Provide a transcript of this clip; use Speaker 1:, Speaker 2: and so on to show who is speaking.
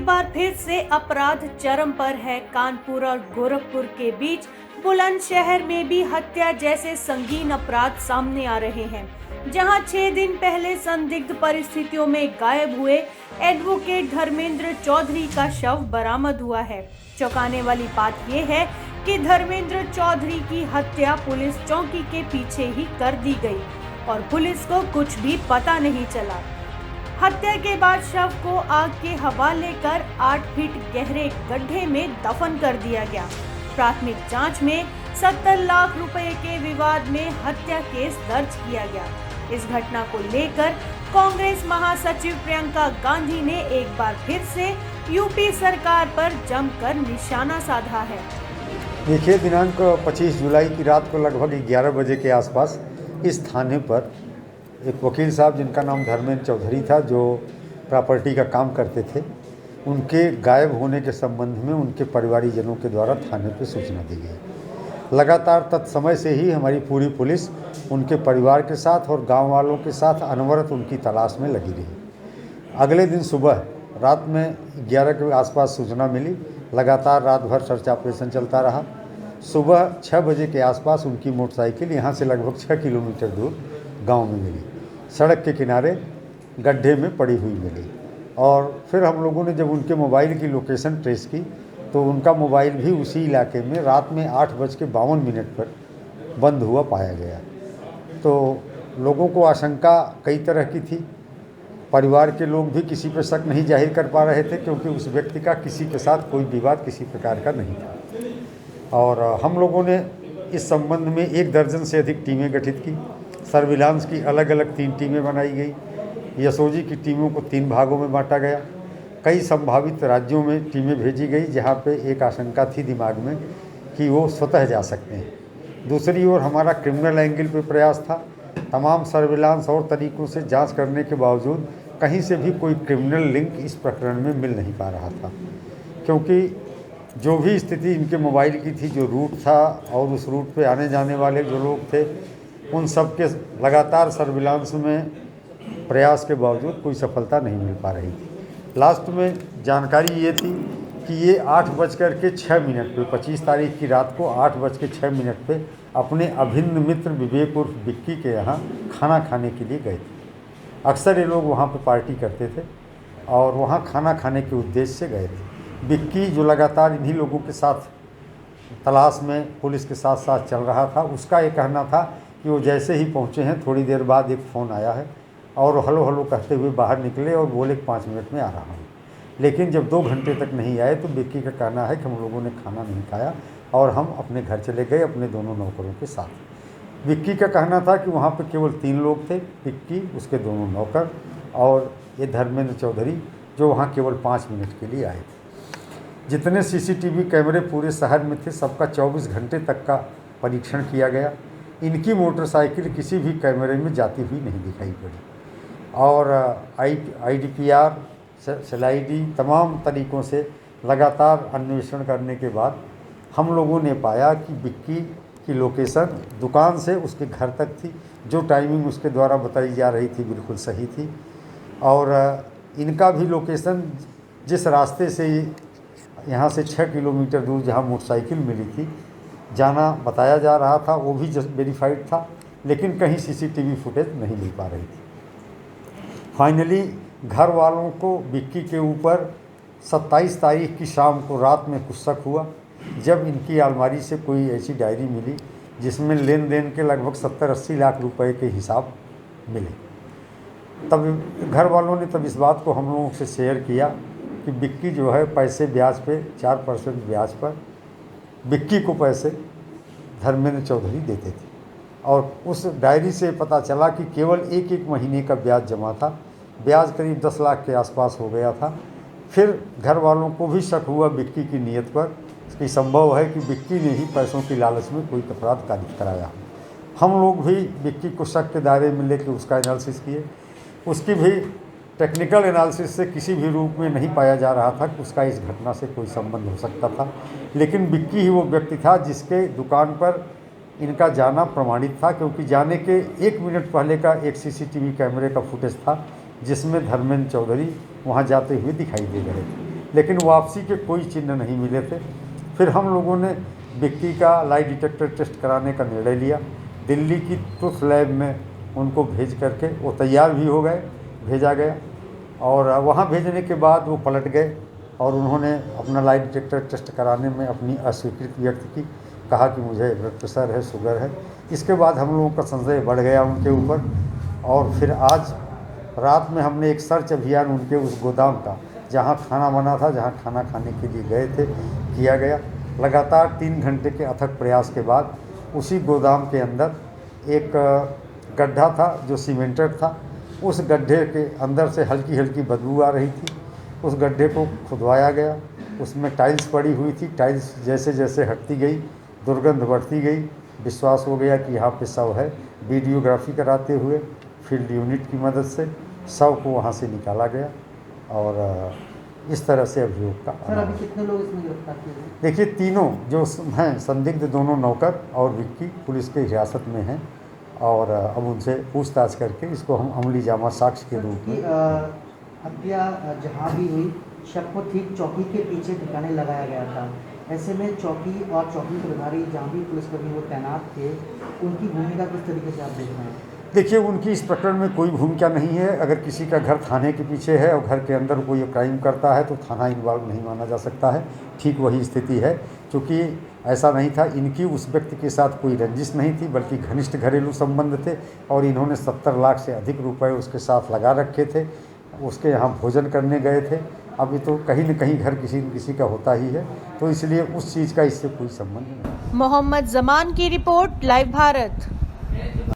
Speaker 1: एक बार फिर से अपराध चरम पर है। कानपुर और गोरखपुर के बीच बुलंदशहर में भी हत्या जैसे संगीन अपराध सामने आ रहे हैं, जहां 6 दिन पहले संदिग्ध परिस्थितियों में गायब हुए एडवोकेट धर्मेंद्र चौधरी का शव बरामद हुआ है। चौंकाने वाली बात यह है कि धर्मेंद्र चौधरी की हत्या पुलिस चौकी के पीछे ही कर दी गई और पुलिस को कुछ भी पता नहीं चला। हत्या के बाद शव को आग के हवाले कर 8 फीट गहरे गड्ढे में दफन कर दिया गया। प्राथमिक जांच में 70 लाख रुपए के विवाद में हत्या केस दर्ज किया गया। इस घटना को लेकर कांग्रेस महासचिव प्रियंका गांधी ने एक बार फिर से यूपी सरकार पर जमकर निशाना साधा है।
Speaker 2: देखिए, दिनांक 25 जुलाई की रात को लगभग 11 बजे के आसपास इस थाने पर एक वकील साहब जिनका नाम धर्मेंद्र चौधरी था, जो प्रॉपर्टी का काम करते थे, उनके गायब होने के संबंध में उनके परिवारीजनों के द्वारा थाने पर सूचना दी गई। लगातार तत्समय से ही हमारी पूरी पुलिस उनके परिवार के साथ और गांव वालों के साथ अनवरत उनकी तलाश में लगी रही। अगले दिन सुबह रात में 11 के आसपास सूचना मिली। लगातार रात भर सर्च ऑपरेशन चलता रहा। सुबह 6 बजे के आसपास उनकी मोटरसाइकिल यहाँ से लगभग 6 किलोमीटर दूर गांव में मिली। सड़क के किनारे गड्ढे में पड़ी हुई मिली और फिर हम लोगों ने जब उनके मोबाइल की लोकेशन ट्रेस की तो उनका मोबाइल भी उसी इलाके में रात में 8:52 पर बंद हुआ पाया गया। तो लोगों को आशंका कई तरह की थी। परिवार के लोग भी किसी पर शक नहीं जाहिर कर पा रहे थे, क्योंकि उस व्यक्ति का किसी के साथ कोई विवाद किसी प्रकार का नहीं था। और हम लोगों ने इस संबंध में 1 दर्जन से अधिक टीमें गठित की। सर्विलांस की अलग अलग 3 टीमें बनाई गई। एसओजी की टीमों को 3 भागों में बांटा गया। कई संभावित राज्यों में टीमें भेजी गई, जहां पे एक आशंका थी दिमाग में कि वो स्वतः जा सकते हैं। दूसरी ओर हमारा क्रिमिनल एंगल पे प्रयास था। तमाम सर्विलांस और तरीक़ों से जांच करने के बावजूद कहीं से भी कोई क्रिमिनल लिंक इस प्रकरण में मिल नहीं पा रहा था, क्योंकि जो भी स्थिति इनके मोबाइल की थी, जो रूट था और उस रूट पे आने जाने वाले जो लोग थे, उन सब के लगातार सर्विलांस में प्रयास के बावजूद कोई सफलता नहीं मिल पा रही थी। लास्ट में जानकारी ये थी कि ये 8:06 पे 25 तारीख की रात को 8:06 पे अपने अभिन्न मित्र विवेक उर्फ बिक्की के यहाँ खाना खाने के लिए गए थे। अक्सर ये लोग वहाँ पे पार्टी करते थे और वहाँ खाना खाने के उद्देश्य से गए थे। बिक्की, जो लगातार इन्हीं लोगों के साथ तलाश में पुलिस के साथ साथ चल रहा था, उसका ये कहना था कि वो जैसे ही पहुँचे हैं थोड़ी देर बाद एक फ़ोन आया है और हलो हलो कहते हुए बाहर निकले और बोले 5 मिनट में आ रहा हूँ। लेकिन जब 2 घंटे तक नहीं आए तो बिक्की का कहना है कि हम लोगों ने खाना नहीं खाया और हम अपने घर चले गए अपने दोनों नौकरों के साथ। बिक्की का कहना था कि वहाँ पे केवल 3 लोग थे, बिक्की, उसके दोनों नौकर और ये धर्मेंद्र चौधरी, जो वहाँ केवल 5 मिनट के लिए आए थे। जितने सीसीटीवी कैमरे पूरे शहर में थे, सबका 24 घंटे तक का परीक्षण किया गया। इनकी मोटरसाइकिल किसी भी कैमरे में जाती हुई नहीं दिखाई पड़ी और IDPR, SLID तमाम तरीक़ों से लगातार अन्वेषण करने के बाद हम लोगों ने पाया कि बिक्की की लोकेशन दुकान से उसके घर तक थी। जो टाइमिंग उसके द्वारा बताई जा रही थी बिल्कुल सही थी और इनका भी लोकेशन जिस रास्ते से यहाँ से 6 किलोमीटर दूर जहाँ मोटरसाइकिल मिली थी जाना बताया जा रहा था, वो भी वेरीफाइड था, लेकिन कहीं CCTV फुटेज नहीं मिल पा रही थी। फाइनली घर वालों को बिक्की के ऊपर 27 तारीख की शाम को रात में कुछ शक हुआ, जब इनकी अलमारी से कोई ऐसी डायरी मिली जिसमें लेन देन के लगभग 70-80 लाख रुपए के हिसाब मिले। तब घर वालों ने तब इस बात को हम लोगों से शेयर किया कि बिक्की जो है पैसे ब्याज पे 4% ब्याज पर बिक्की को पैसे धर्मेंद्र चौधरी देते थे और उस डायरी से पता चला कि केवल एक महीने का ब्याज जमा था। ब्याज करीब 10 लाख के आसपास हो गया था। फिर घर वालों को भी शक हुआ बिक्की की नीयत पर कि संभव है कि बिक्की ने ही पैसों की लालच में कोई अपराध कारित कराया। हम लोग भी बिक्की को शक के दायरे में लेकर उसका एनालिसिस किए। उसकी भी टेक्निकल एनालिसिस से किसी भी रूप में नहीं पाया जा रहा था कि उसका इस घटना से कोई संबंध हो सकता था, लेकिन बिक्की ही वो व्यक्ति था जिसके दुकान पर इनका जाना प्रमाणित था, क्योंकि जाने के 1 मिनट पहले का एक CCTV कैमरे का फुटेज था जिसमें धर्मेंद्र चौधरी वहां जाते हुए दिखाई दे रहे थे। लेकिन वापसी के कोई चिन्ह नहीं मिले थे। फिर हम लोगों ने विक्की का लाई डिटेक्टर टेस्ट कराने का निर्णय लिया। दिल्ली की ट्रुथ लैब में उनको भेज करके वो तैयार भी हो गए, भेजा गया, और वहाँ भेजने के बाद वो पलट गए और उन्होंने अपना लाई डिटेक्टर टेस्ट कराने में अपनी अस्वीकृति व्यक्त की, कहा कि मुझे ब्लड प्रेशर है, शुगर है। इसके बाद हम लोगों का संदेह बढ़ गया उनके ऊपर, और फिर आज रात में हमने एक सर्च अभियान उनके उस गोदाम का, जहाँ खाना बना था, जहाँ खाना खाने के लिए गए थे, किया गया। लगातार 3 घंटे के अथक प्रयास के बाद उसी गोदाम के अंदर एक गड्ढा था जो सीमेंटेड था। उस गड्ढे के अंदर से हल्की हल्की बदबू आ रही थी। उस गड्ढे को खुदवाया गया, उसमें टाइल्स पड़ी हुई थी। टाइल्स जैसे जैसे हटती गई दुर्गंध बढ़ती गई। विश्वास हो गया कि यहाँ पे शव है। वीडियोग्राफी कराते हुए फील्ड यूनिट की मदद से शव को वहाँ से निकाला गया, और इस तरह से अभियोग का।
Speaker 3: सर अभी कितने लोग इसमें गिरफ्तार किए गए?
Speaker 2: देखिए, तीनों जो हैं संदिग्ध, दोनों नौकर और विक्की पुलिस के हिरासत में हैं, और अब उनसे पूछताछ करके इसको हम अमली जामा साक्ष्य के रूप में।
Speaker 3: हत्या जहाँ भी हुई, शव को ठीक चौकी के पीछे ठिकाने लगाया गया था। ऐसे में चौकी और चौकी प्रभारी जहाँ भी पुलिसकर्मी वो तैनात थे, उनकी भूमिका किस तरीके से आप देख रहे हैं?
Speaker 2: देखिए, उनकी इस प्रकरण में कोई भूमिका नहीं है। अगर किसी का घर थाने के पीछे है और घर के अंदर कोई क्राइम करता है तो थाना इन्वॉल्व नहीं माना जा सकता है। ठीक वही स्थिति है, क्योंकि ऐसा नहीं था, इनकी उस व्यक्ति के साथ कोई रंजिश नहीं थी, बल्कि घनिष्ठ घरेलू संबंध थे, और इन्होंने 70 लाख से अधिक रुपए उसके साथ लगा रखे थे। उसके यहाँ भोजन करने गए थे। अभी तो कहीं न कहीं घर किसी न किसी का होता ही है, तो इसलिए उस चीज़ का इससे कोई संबंध नहीं।
Speaker 1: मोहम्मद जमान की रिपोर्ट, लाइव भारत।